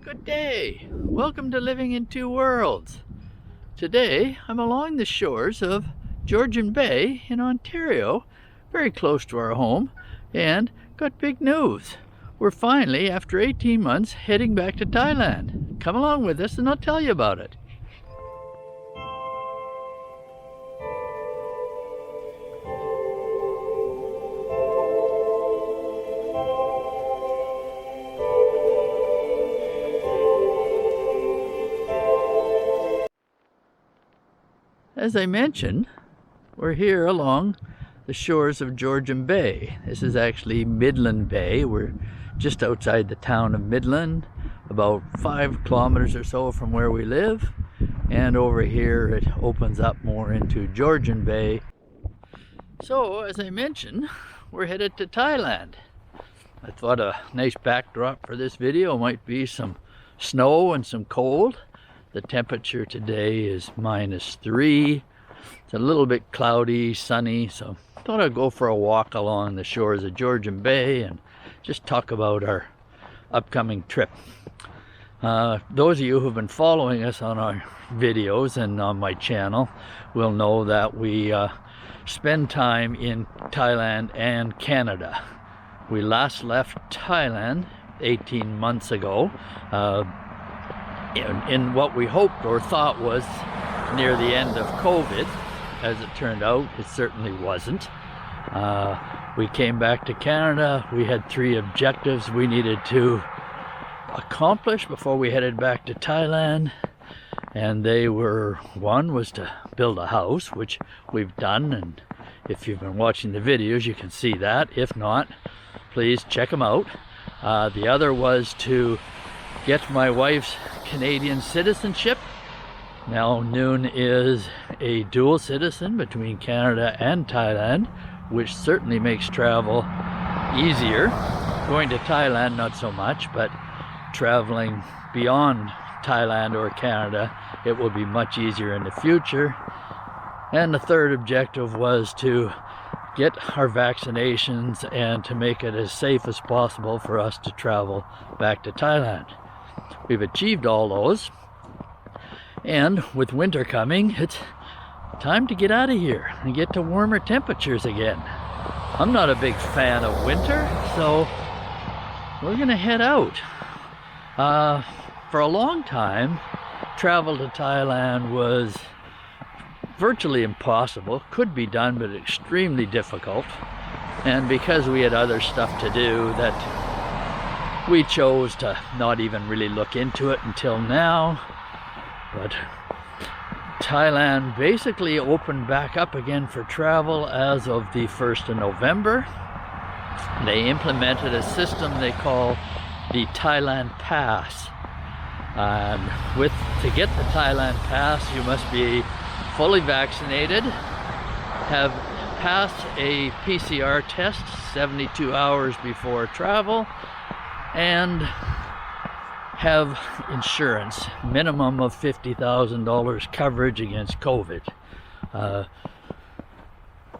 Good day. Welcome to Living in Two Worlds. Today I'm along the shores of Georgian Bay in Ontario, very close to our home, and got big news. We're finally, after 18 months, heading back to Thailand. Come along with us and I'll tell you about it. As I mentioned, we're here along the shores of Georgian Bay. This is actually Midland Bay. We're just outside the town of Midland, about 5 kilometers or so from where we live. And over here it opens up more into Georgian Bay. So, as I mentioned, we're headed to Thailand. I thought a nice backdrop for this video might be some snow and some cold. The temperature today is -3. It's a little bit cloudy, sunny, so I thought I'd go for a walk along the shores of Georgian Bay and just talk about our upcoming trip. Those of you who've been following us on our videos and on my channel will know that we spend time in Thailand and Canada. We last left Thailand 18 months ago. In what we hoped or thought was near the end of COVID. As it turned out, it certainly wasn't. We came back to Canada. We had 3 objectives we needed to accomplish before we headed back to Thailand. And they were, one was to build a house, which we've done. And if you've been watching the videos, you can see that. If not, please check them out. The other was to get my wife's Canadian citizenship. Now Noon is a dual citizen between Canada and Thailand, which certainly makes travel easier. Going to Thailand, not so much, but traveling beyond Thailand or Canada, it will be much easier in the future. And the third objective was to get our vaccinations and to make it as safe as possible for us to travel back to Thailand. We've achieved all those, and with winter coming, it's time to get out of here and get to warmer temperatures again. I'm not a big fan of winter, so we're gonna head out. For a long time, travel to Thailand was virtually impossible. Could be done, but extremely difficult. And because we had other stuff to do, that we chose to not even really look into it until now. But Thailand basically opened back up again for travel as of the 1st of November. They implemented a system they call the Thailand Pass. And to get the Thailand Pass, you must be fully vaccinated, have passed a PCR test 72 hours before travel, and have insurance, minimum of $50,000 coverage against COVID.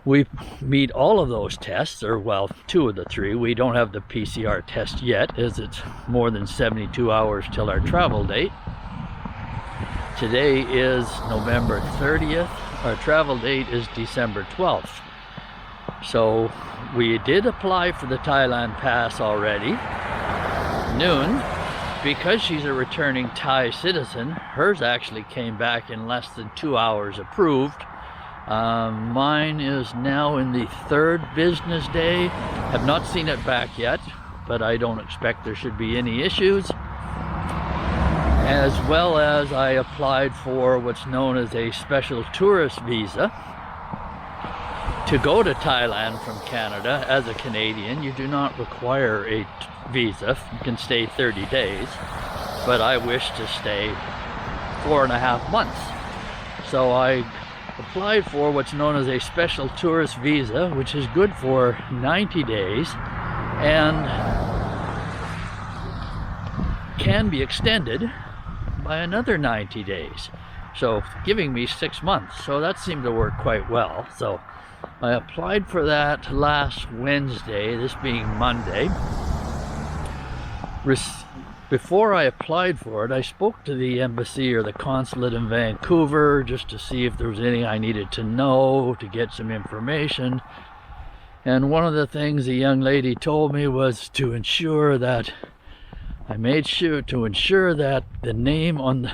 We meet all of those tests, or well, 2 of the 3. We don't have the PCR test yet, as it's more than 72 hours till our travel date. Today is November 30th. Our travel date is December 12th. So we did apply for the Thailand Pass already. Noon, because she's a returning Thai citizen, hers actually came back in less than 2 hours approved. Mine is now in the 3rd business day. Have not seen it back yet, but I don't expect there should be any issues. As well as I applied for what's known as a special tourist visa. To go to Thailand from Canada as a Canadian, you do not require a visa. You can stay 30 days, but I wish to stay 4.5 months. So I applied for what's known as a special tourist visa, which is good for 90 days and can be extended by another 90 days. So giving me 6 months. So that seemed to work quite well. So I applied for that last Wednesday, this being Monday. before I applied for it, I spoke to the embassy or the consulate in Vancouver just to see if there was anything I needed to know to get some information. And one of the things the young lady told me was to ensure that I made sure to ensure that the name on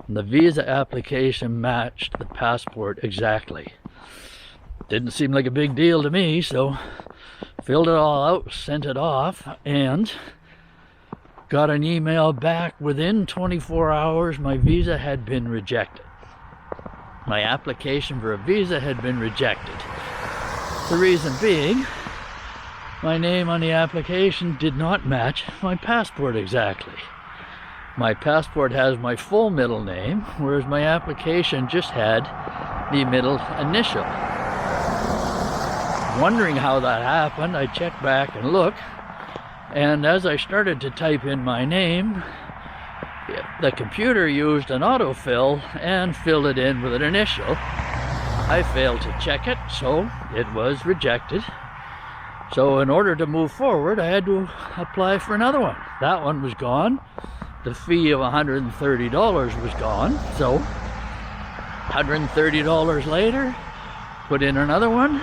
the visa application matched the passport exactly. Didn't seem like a big deal to me, so filled it all out, sent it off, and got an email back within 24 hours my visa had been rejected. My application for a visa had been rejected. The reason being, my name on the application did not match my passport exactly. My passport has my full middle name, whereas my application just had the middle initial. Wondering how that happened, I checked back and looked, and as I started to type in my name, the computer used an autofill and filled it in with an initial. I failed to check it, so it was rejected. So in order to move forward, I had to apply for another one. That one was gone. The fee of $130 was gone. So $130 later, put in another one,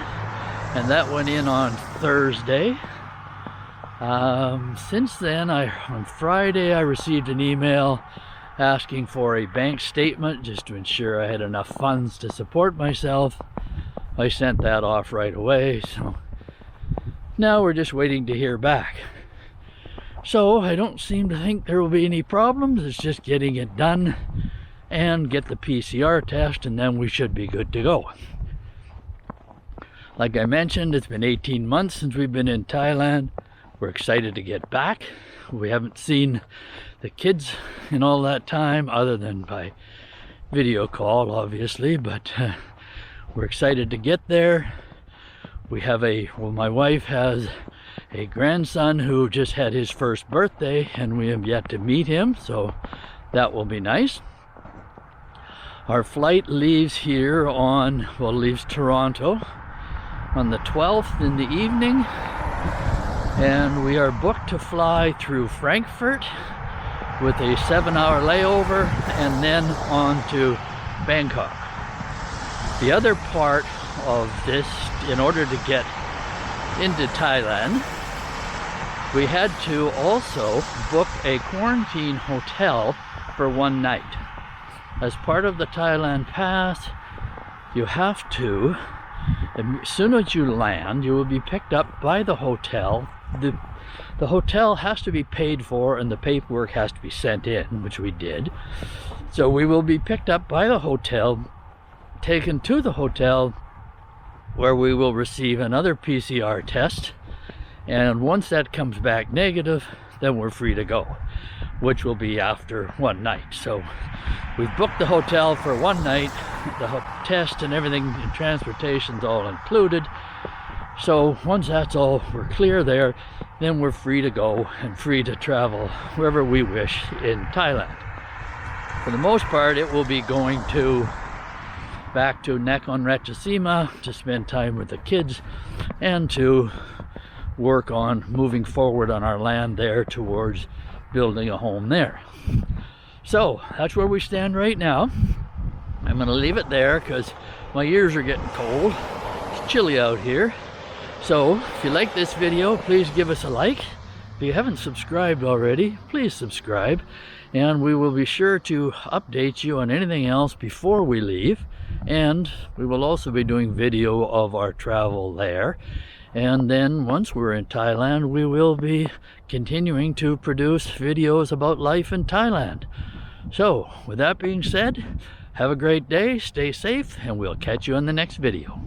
and that went in on Thursday. Since then, on Friday, I received an email asking for a bank statement just to ensure I had enough funds to support myself. I sent that off right away, so now we're just waiting to hear back. So I don't seem to think there will be any problems. It's just getting it done and get the PCR test, and then we should be good to go. Like I mentioned, it's been 18 months since we've been in Thailand. We're excited to get back. We haven't seen the kids in all that time, other than by video call, obviously, but we're excited to get there. We have my wife has a grandson who just had his first birthday, and we have yet to meet him, so that will be nice. Our flight leaves here leaves Toronto on the 12th in the evening, and we are booked to fly through Frankfurt with a 7-hour layover and then on to Bangkok. The other part of this, in order to get into Thailand, we had to also book a quarantine hotel for one night. As part of the Thailand pass, you have to, as soon as you land, you will be picked up by the hotel. The hotel has to be paid for and the paperwork has to be sent in, which we did. So we will be picked up by the hotel, taken to the hotel, where we will receive another PCR test, and once that comes back negative, then we're free to go, which will be after one night. So we've booked the hotel for one night, the test and everything, and transportation's all included. So once that's all, we're clear there, then we're free to go and free to travel wherever we wish in Thailand. For the most part, it will be going back to Nakhon Ratchasima to spend time with the kids and to work on moving forward on our land there towards building a home there. So that's where we stand right now. I'm going to leave it there because my ears are getting cold. It's chilly out here. So if you like this video, please give us a like. If you haven't subscribed already, please subscribe, and we will be sure to update you on anything else before we leave. And we will also be doing video of our travel there. And then once we're in Thailand, we will be continuing to produce videos about life in Thailand. So with that being said, have a great day, stay safe, and we'll catch you in the next video.